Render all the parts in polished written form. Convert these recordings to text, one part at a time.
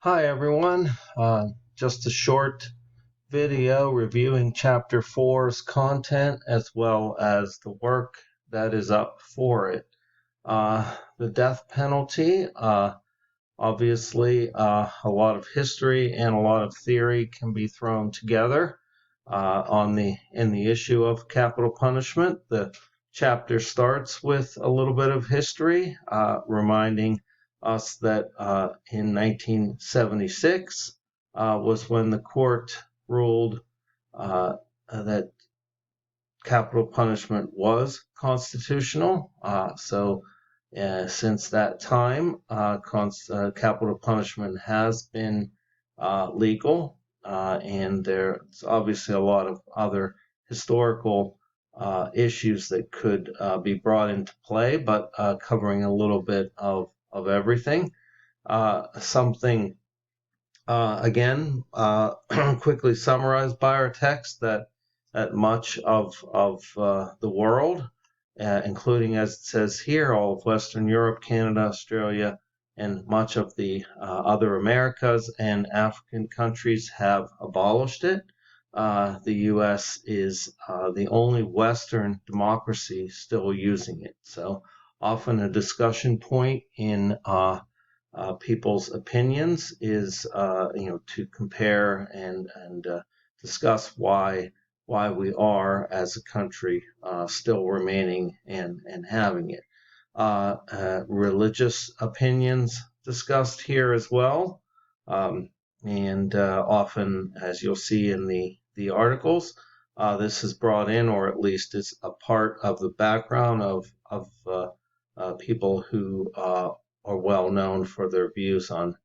Hi everyone, just a short video reviewing Chapter 4's content as well as the work that is up for it. The death penalty, obviously a lot of history and a lot of theory can be thrown together in the issue of capital punishment. The chapter starts with a little bit of history, reminding us that in 1976 was when the court ruled that capital punishment was constitutional. Since that time, capital punishment has been legal, and there's obviously a lot of other historical issues that could be brought into play, but covering a little bit of everything. Something, again, quickly summarized by our text that much of the world, including, as it says here, all of Western Europe, Canada, Australia, and much of the other Americas and African countries have abolished it. The U.S. is the only Western democracy still using it. So often a discussion point in people's opinions is, to compare and discuss why we are, as a country, still remaining and having it. Religious opinions discussed here as well, and often, as you'll see in the articles, this is brought in, or at least is a part of the background of people who are well known for their views on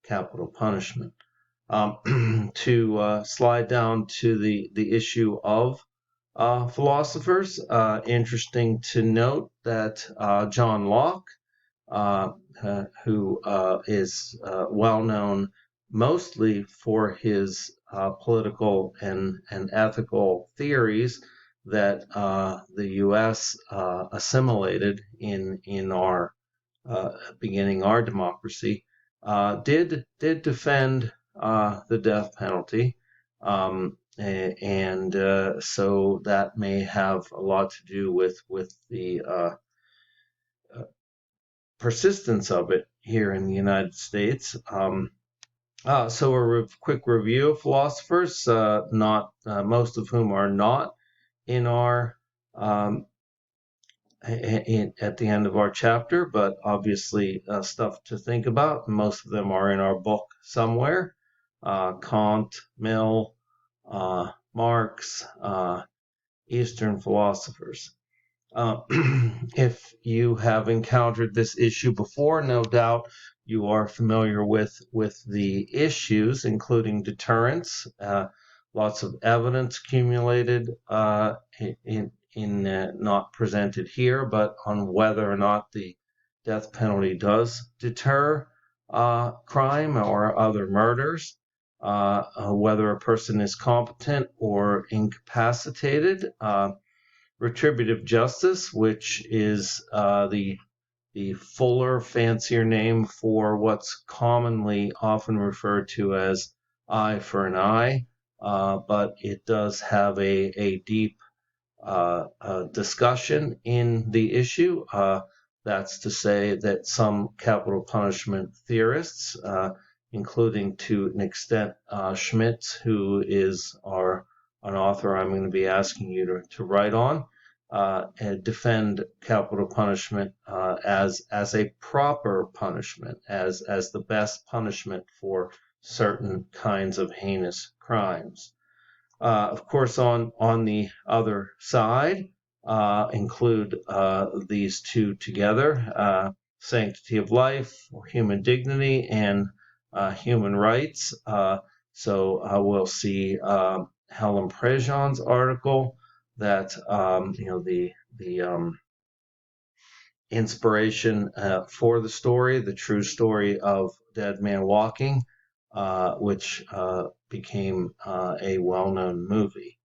capital punishment. To slide down to the issue of philosophers, interesting to note that John Locke, who is well known mostly for his political and ethical theories that the U.S. assimilated in our beginning our democracy, did defend the death penalty, and so that may have a lot to do with the persistence of it here in the United States. So a quick review of philosophers, not most of whom are not in our at the end of our chapter, but obviously stuff to think about. Most of them are in our book somewhere. Kant, Mill, Marx, Eastern philosophers. If you have encountered this issue before, no doubt you are familiar with the issues, including deterrence. Lots of evidence accumulated in not presented here, but on whether or not the death penalty does deter crime or other murders, whether a person is competent or incapacitated. Retributive justice, which is the fuller, fancier name for what's commonly often referred to as eye for an eye, but it does have a deep discussion in the issue. That's to say that some capital punishment theorists, including to an extent Schmitz, who is an author I'm going to be asking you to write on, and defend capital punishment as a proper punishment, as the best punishment for certain kinds of heinous crimes. Of course, on the other side, include these two together: sanctity of life, or human dignity, and human rights. So we'll see Helen Prejean's article that the inspiration for the story, the true story of Dead Man Walking, which became a well-known movie.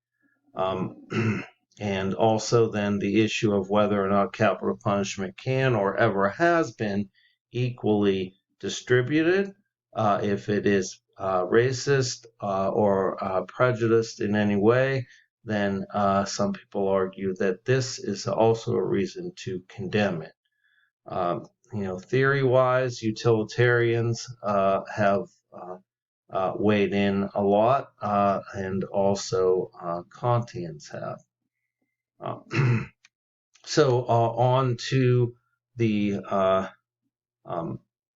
And also then the issue of whether or not capital punishment can or ever has been equally distributed. if it is racist or prejudiced in any way, then some people argue that this is also a reason to condemn it. Theory-wise, utilitarians have weighed in a lot, and also Kantians have. So on to the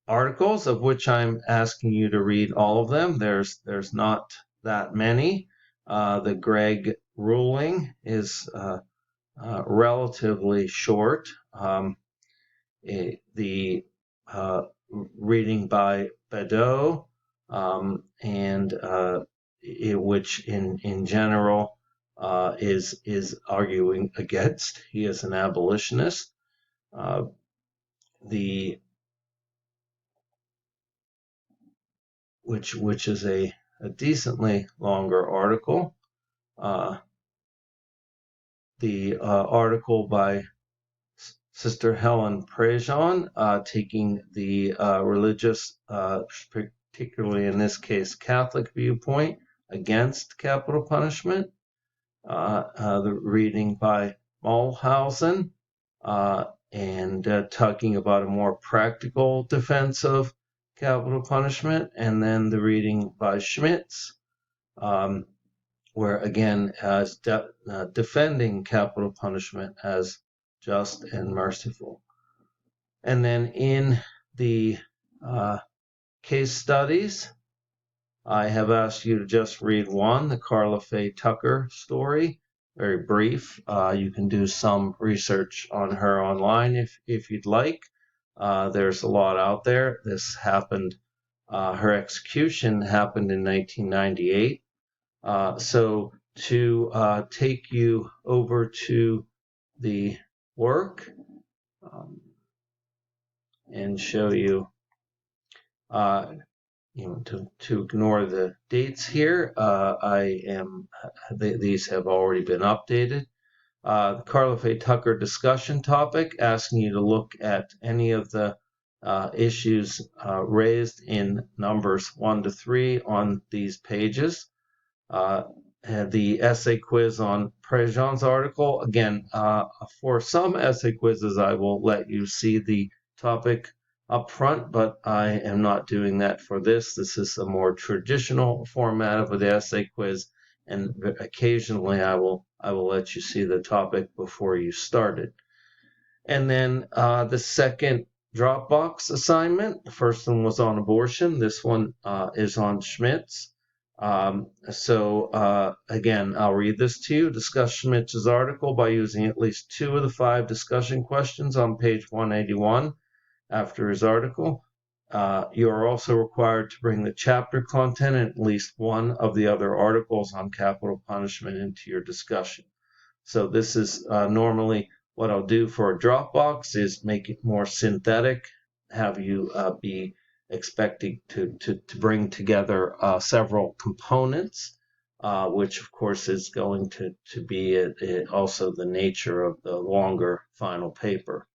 articles, of which I'm asking you to read all of them. There's not that many. The Gregg ruling is relatively short. The reading by Bedeau, and which in general is arguing against. He is an abolitionist. Which is a decently longer article. The article by Sister Helen Prejean, taking the religious, particularly in this case Catholic viewpoint, against capital punishment. The reading by Mulhausen, and talking about a more practical defense of capital punishment, and then the reading by Schmitz, where again as defending capital punishment as just and merciful. And then in the case studies, I have asked you to just read one, the Karla Faye Tucker story, very brief. You can do some research on her online if you'd like. There's a lot out there. This happened, her execution happened in 1998. So to take you over to the work and show you, to ignore the dates here, these have already been updated. The Karla Faye Tucker discussion topic, asking you to look at any of the issues raised in numbers 1 to 3 on these pages. The essay quiz on Prejean's article. Again, for some essay quizzes, I will let you see the topic up front, but I am not doing that for this. This is a more traditional format of the essay quiz, and occasionally I will let you see the topic before you start it. And then the second Dropbox assignment, the first one was on abortion. This one is on Schmitz. Again, I'll read this to you. Discuss Schmitz's article by using at least 2 of the 5 discussion questions on page 181 after his article. You are also required to bring the chapter content and at least 1 of the other articles on capital punishment into your discussion. So this is normally what I'll do for a Dropbox, is make it more synthetic, have you be expecting to bring together several components, which of course is going to be also the nature of the longer final paper.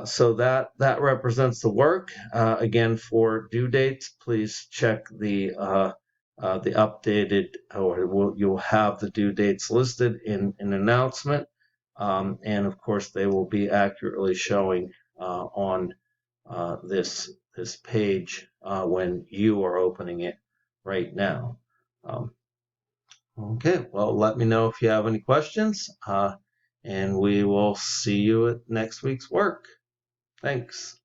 So that represents the work. Again, for due dates, please check the updated, or you'll have the due dates listed in an announcement, and of course they will be accurately showing on this page when you are opening it right now. Okay, well, let me know if you have any questions, and we will see you at next week's work. Thanks.